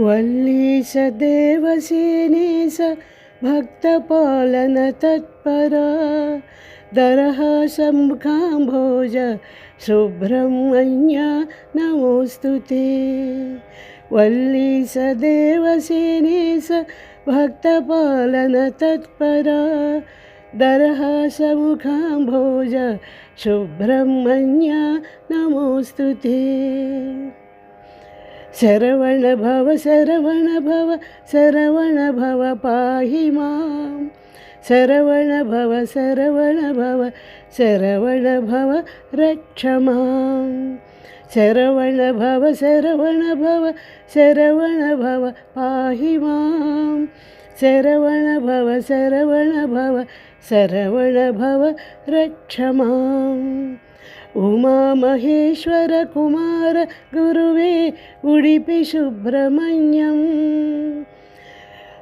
वल्लीश देवसेनेश भक्तपालन तत्परा दरहासमुखाम्भोज सुब्रह्मण्य नमोऽस्तु ते। वल्लीश देवसेनेश भक्तपालन तत्परा दरहासमुखाम्भोज सुब्रह्मण्य नमोऽस्तु ते। शरवण भव शरवण भव शरवण भव पाहि मां। शरवण भव शरवण भव शरवण भव रक्ष मां। शरवण भव शरवण भव शरवण भव पाहि मां। शरवण भव शरवण भव शरवण भव रक्ष मां। उमा महेश्वर कुमार गुरुवे उडुपि सुब्रह्मण्यं।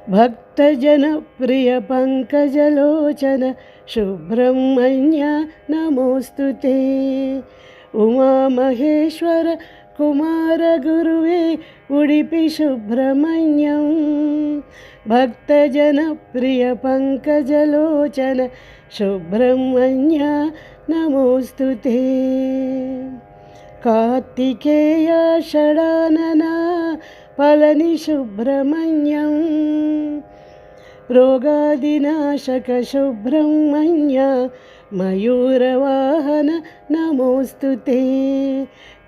भक्तजनप्रिय पंकजलोचन सुब्रह्मण्य नमोऽस्तु ते। उमा महेश्वर कुमार गुरुवे उडुपि सुब्रह्मण्यं। भक्तजनप्रिय पंकजलोचन सुब्रह्मण्य नमोऽस्तु ते। कार्तिकेय षडानना पलनि सुब्रह्मण्यं। रोगादिनाशक सुब्रह्मण्य मयूरवाहन नमोऽस्तु ते।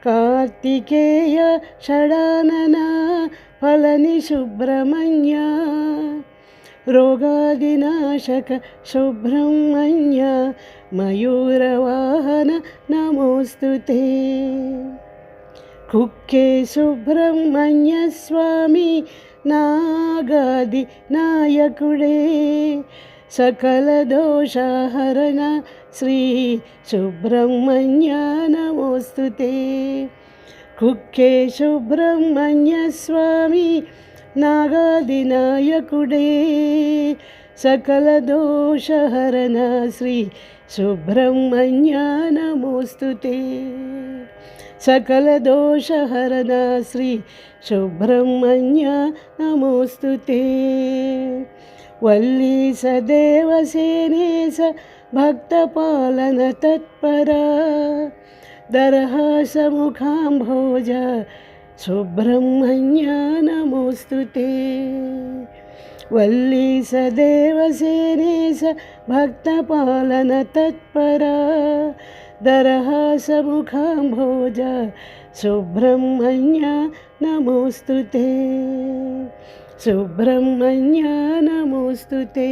कार्तिकेय षडानना पलनि सुब्रह्मण्य। रोगादिनाशक सुब्रह्मण्य मयूरवाहन नमोऽस्तु ते। कुक्के सुब्रह्मण्य स्वामी नागादि नायकुडे सकल दोषहरण श्री सुब्रह्मण्य नमोऽस्तु ते। कुक्के सुब्रह्मण्य स्वामी नागादिनायकुडे सकल दोषहरण श्री सुब्रह्मण्य नमोऽस्तु ते। सकल दोषहरण श्री सुब्रह्मण्य नमोऽस्तु ते। वल्लीश देवसेनेश भक्तपालन तत्परा दरहासमुखाम्भोज सुब्रह्मण्य नमोऽस्तु ते। वल्लीश देवसेनेश भक्तपालन तत्परा दरहासमुखाम्भोज सुब्रह्मण्य नमोऽस्तु ते। सुब्रह्मण्य नमोऽस्तु ते।